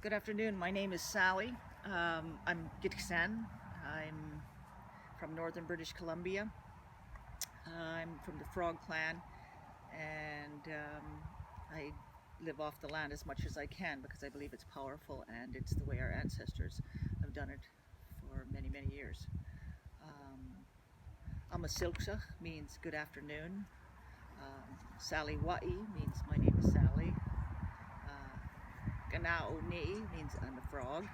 Good afternoon. My name is Sally. I'm Gitxsan. I'm from northern British Columbia. I'm from the Frog Clan, and I live off the land as much as I can because I believe it's powerful and it's the way our ancestors have done it for many, many years. Amasilksha means good afternoon. Sally Wa'i means my name is Sally. Ganao Ni means I'm a frog.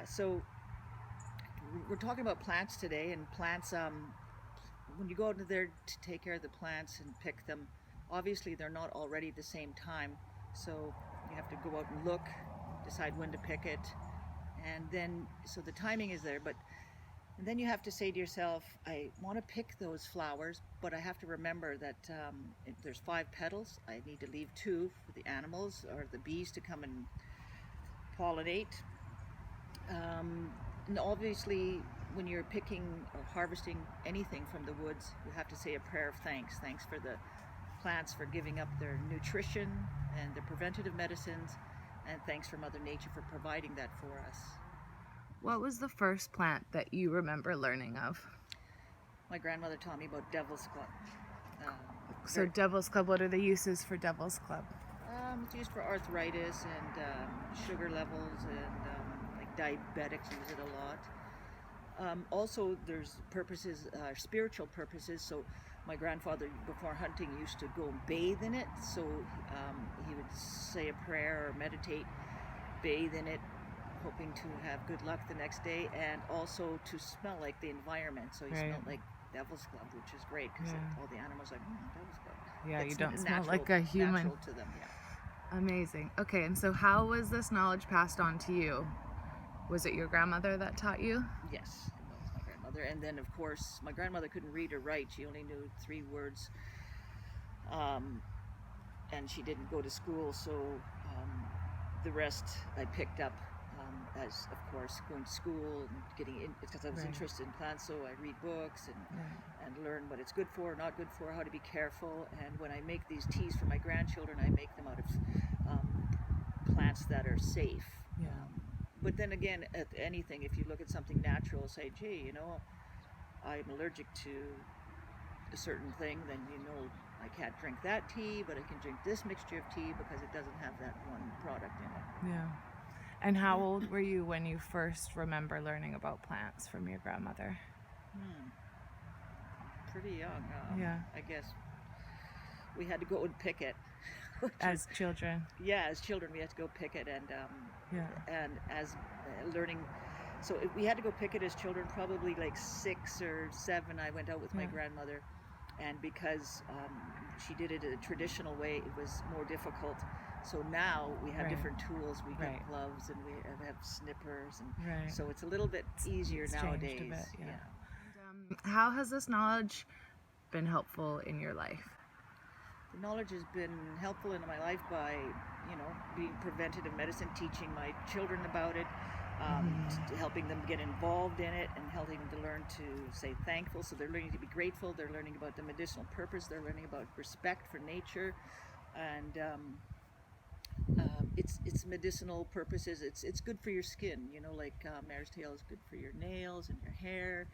So we're talking about plants today, and plants, when you go out there to take care of the plants and pick them, obviously they're not all ready at the same time, so you have to go out and look, decide when to pick it, and then, so the timing is there, but and then you have to say to yourself, I want to pick those flowers, but I have to remember that if there's 5 petals, I need to leave 2 for the animals or the bees to come and pollinate. And obviously, when you're picking or harvesting anything from the woods, you have to say a prayer of thanks. Thanks for the plants for giving up their nutrition and their preventative medicines, and thanks for Mother Nature for providing that for us. What was the first plant that you remember learning of? My grandmother taught me about Devil's Club. So Devil's Club, what are the uses for Devil's Club? It's used for arthritis and sugar levels, and like diabetics use it a lot. Also, there's purposes, spiritual purposes. So my grandfather, before hunting, used to go and bathe in it. So he would say a prayer or meditate, bathe in it, hoping to have good luck the next day, and also to smell like the environment. So he smelled like Devil's Club, which is great because all the animals are like, Devil's Club. Yeah, it's you don't natural, smell like a human. Natural to them, yeah. Amazing. Okay, and so how was this knowledge passed on to you? Was it your grandmother that taught you? Yes, it was my grandmother. And then, of course, my grandmother couldn't read or write. She only knew 3 words. And she didn't go to school, so the rest I picked up as, of course, going to school and getting in, because I was interested in plants, so I read books and learn what it's good for, not good for, how to be careful. And when I make these teas for my grandchildren, I make them out of plants that are safe. But then again, at anything, if you look at something natural, say, gee, you know, I'm allergic to a certain thing, then you know I can't drink that tea, but I can drink this mixture of tea because it doesn't have that one product in it. Yeah. And how old were you when you first remember learning about plants from your grandmother? Pretty young. I guess we had to go and pick it. As children? Yeah, as children we had to go pick it, and as learning. So we had to go pick it as children, probably like 6 or 7. I went out with my grandmother, and because she did it a traditional way, it was more difficult. So now we have different tools. We have gloves and we have snippers, and so it's a little bit easier nowadays. A bit, And, how has this knowledge been helpful in your life? The knowledge has been helpful in my life by, being preventative medicine, teaching my children about it, helping them get involved in it, and helping them to learn to say thankful. So they're learning to be grateful. They're learning about the medicinal purpose. They're learning about respect for nature, and it's medicinal purposes. It's good for your skin. Like mare's tail is good for your nails and your hair,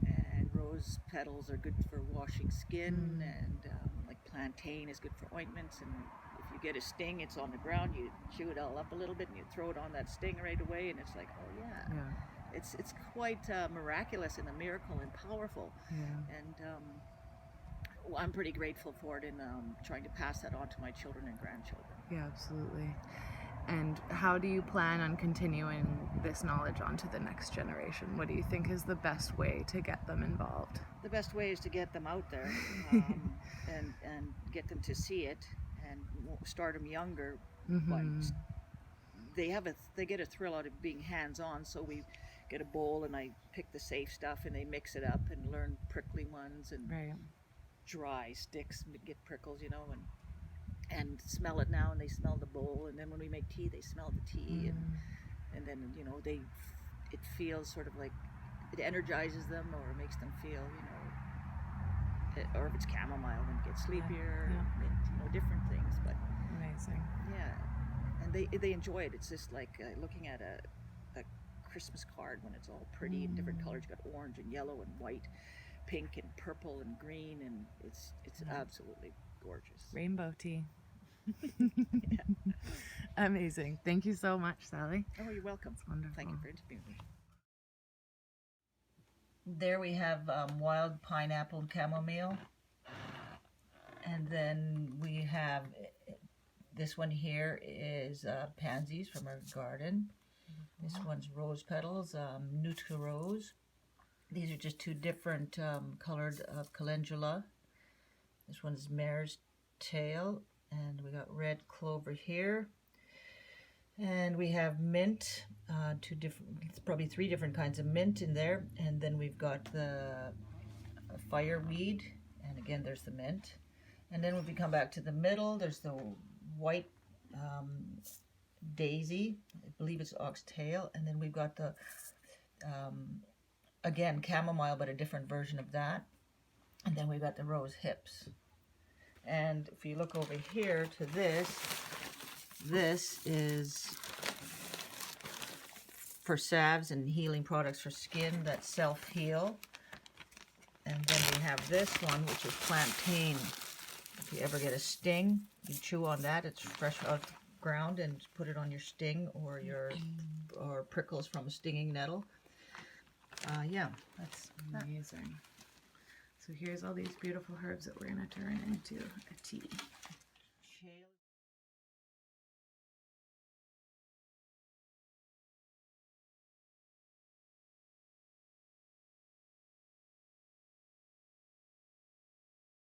and rose petals are good for washing skin, and like plantain is good for ointments. And if you get a sting, it's on the ground, you chew it all up a little bit and you throw it on that sting right away, and it's like, oh yeah. It's quite miraculous and a miracle and powerful. And I'm pretty grateful for it, and trying to pass that on to my children and grandchildren. Yeah, absolutely. And how do you plan on continuing this knowledge onto the next generation? What do you think is the best way to get them involved? The best way is to get them out there and get them to see it, and start them younger. But they get a thrill out of being hands-on. So we get a bowl, and I pick the safe stuff, and they mix it up and learn prickly ones and dry sticks get prickles, and smell it now, and they smell the bowl, and then when we make tea, they smell the tea, and then it feels sort of like it energizes them, or makes them feel, or if it's chamomile, then get sleepier, different things. But amazing. they enjoy it. It's just like looking at a Christmas card when it's all pretty in different colors. You got orange and yellow and white, pink and purple and green, and it's absolutely gorgeous. Rainbow tea. Yeah. Amazing. Thank you so much, Sally. Oh, you're welcome. That's wonderful. Thank you for interviewing me. There we have wild pineapple and chamomile. And then we have, this one here is pansies from our garden. This one's rose petals, Nutka Rose. These are just two different colored calendula. This one's mare's tail, and we got red clover here. And we have mint, probably 3 different kinds of mint in there. And then we've got the fireweed, and again there's the mint. And then when we come back to the middle, there's the white daisy, I believe it's oxtail, and then we've got the, again, chamomile, but a different version of that. And then we've got the rose hips. And if you look over here to this is for salves and healing products for skin that self-heal. And then we have this one, which is plantain. If you ever get a sting, you chew on that. It's fresh out of the ground, and put it on your sting or prickles from a stinging nettle. Yeah, that's amazing. So here's all these beautiful herbs that we're going to turn into a tea.